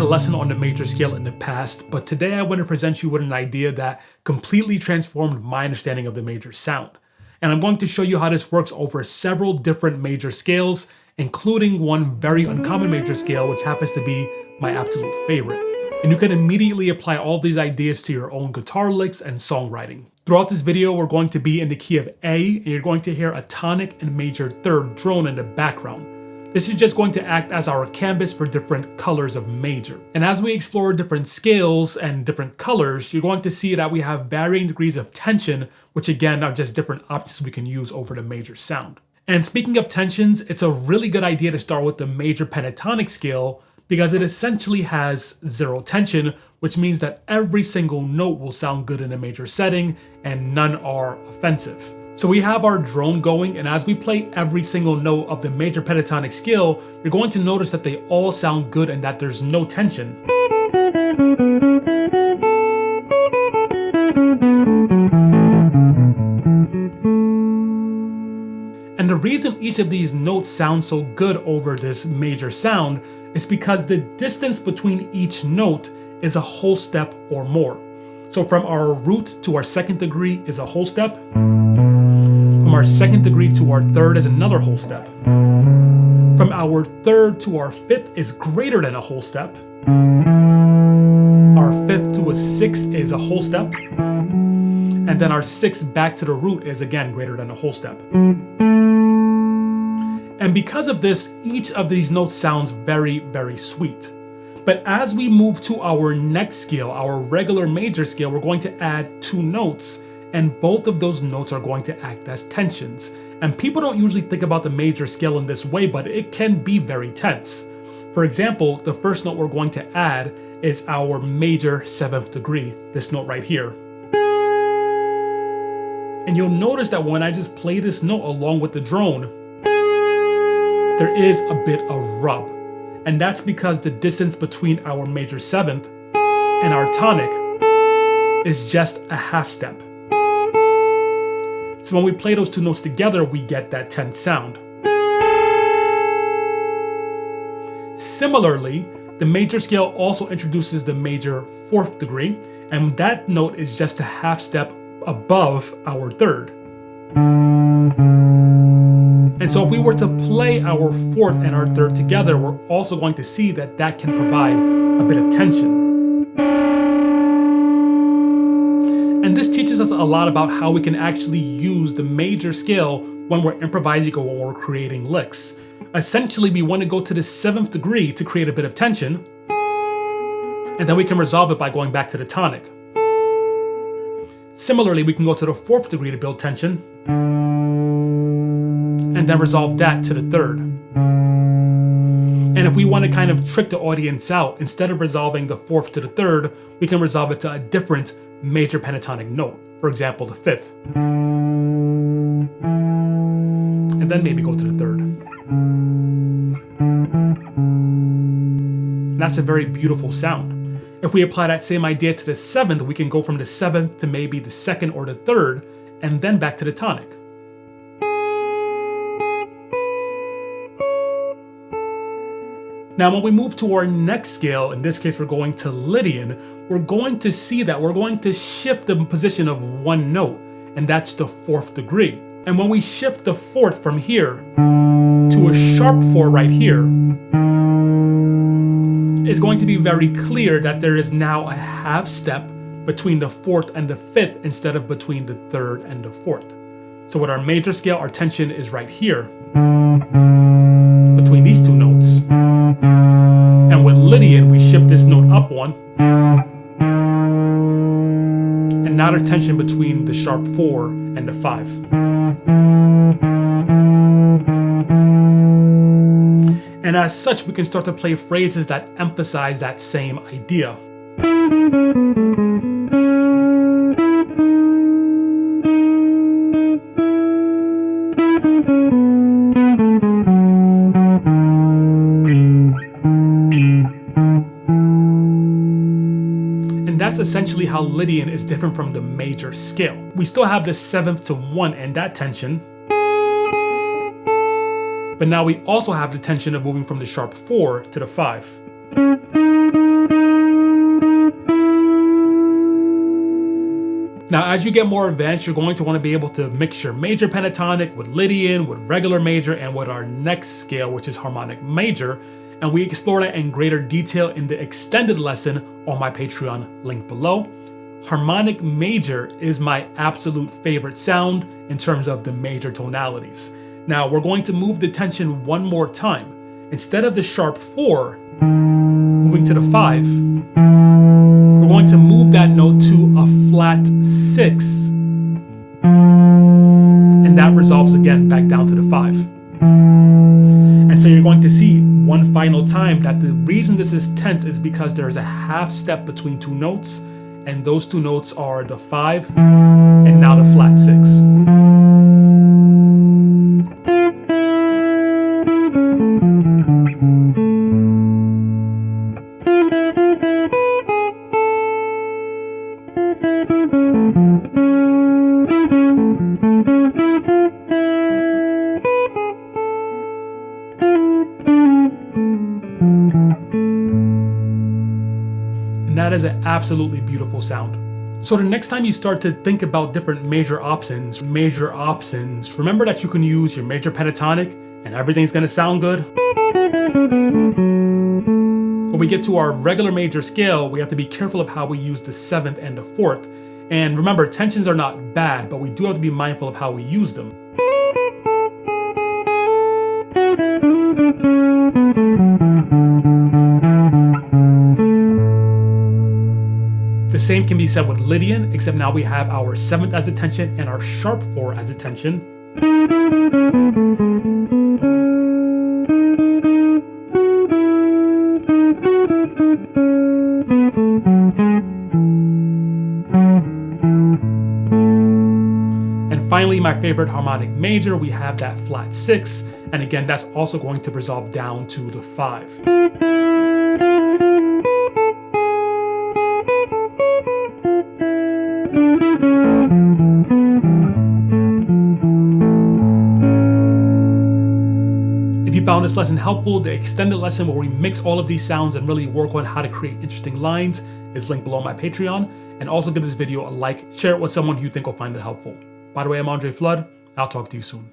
lesson on the major scale in the past, but today I want to present you with an idea that completely transformed my understanding of the major sound. And I'm going to show you how this works over several different major scales, including one very uncommon major scale, which happens to be my absolute favorite. And you can immediately apply all these ideas to your own guitar licks and songwriting. Throughout this video, we're going to be in the key of A, and you're going to hear a tonic and major third drone in the background. This is just going to act as our canvas for different colors of major. And as we explore different scales and different colors, you're going to see that we have varying degrees of tension, which again are just different options we can use over the major sound. And speaking of tensions, it's a really good idea to start with the major pentatonic scale because it essentially has zero tension, which means that every single note will sound good in a major setting and none are offensive. So we have our drone going, and as we play every single note of the major pentatonic scale, you're going to notice that they all sound good and that there's no tension. And the reason each of these notes sound so good over this major sound is because the distance between each note is a whole step or more. So from our root to our second degree is a whole step. From our second degree to our third is another whole step. From our third to our fifth is greater than a whole step. Our fifth to a sixth is a whole step. And then our sixth back to the root is again greater than a whole step. And because of this, each of these notes sounds very, very sweet. But as we move to our next scale, our regular major scale, we're going to add two notes, and both of those notes are going to act as tensions. And people don't usually think about the major scale in this way, but it can be very tense. For example, the first note we're going to add is our major seventh degree, this note right here. And you'll notice that when I just play this note along with the drone, there is a bit of rub. And that's because the distance between our major seventh and our tonic is just a half step. So when we play those two notes together, we get that tense sound. Similarly, the major scale also introduces the major fourth degree, and that note is just a half step above our third. And so if we were to play our fourth and our third together, we're also going to see that that can provide a bit of tension. And this teaches us a lot about how we can actually use the major scale when we're improvising or when we're creating licks. Essentially, we want to go to the seventh degree to create a bit of tension, and then we can resolve it by going back to the tonic. Similarly, we can go to the fourth degree to build tension, and then resolve that to the third. And if we want to kind of trick the audience out, instead of resolving the fourth to the third, we can resolve it to a different major pentatonic note. For example, the fifth. And then maybe go to the third. And that's a very beautiful sound. If we apply that same idea to the seventh, we can go from the seventh to maybe the second or the third, and then back to the tonic. Now, when we move to our next scale, in this case, we're going to Lydian, we're going to see that we're going to shift the position of one note, and that's the fourth degree. And when we shift the fourth from here to a sharp four right here, it's going to be very clear that there is now a half step between the fourth and the fifth instead of between the third and the fourth. So with our major scale, our tension is right here between these two notes. And with Lydian, we shift this note up one. And now there's tension between the sharp four and the five. And as such, we can start to play phrases that emphasize that same idea. And that's essentially how Lydian is different from the major scale. We still have the seventh to one and that tension, but now we also have the tension of moving from the sharp 4 to the 5. Now, as you get more advanced, you're going to want to be able to mix your major pentatonic with Lydian, with regular major, and with our next scale, which is harmonic major. And we explore that in greater detail in the extended lesson on my Patreon, link below. Harmonic major is my absolute favorite sound in terms of the major tonalities. Now, we're going to move the tension one more time. Instead of the sharp 4, moving to the 5, we're going to move that note to a flat 6, and that resolves again back down to the 5. And so you're going to see one final time that the reason this is tense is because there's a half step between two notes, and those two notes are the 5 and now the flat 6. And that is an absolutely beautiful sound. So the next time you start to think about different major options, remember that you can use your major pentatonic and everything's gonna sound good. When we get to our regular major scale, we have to be careful of how we use the 7th and the 4th. And remember, tensions are not bad, but we do have to be mindful of how we use them. The same can be said with Lydian, except now we have our 7th as a tension and our sharp 4 as a tension. And finally, my favorite harmonic major, we have that flat 6, and again, that's also going to resolve down to the 5. If you found this lesson helpful, the extended lesson where we mix all of these sounds and really work on how to create interesting lines is linked below on my Patreon. And also give this video a like, share it with someone who you think will find it helpful. By the way, I'm Andre Flood, and I'll talk to you soon.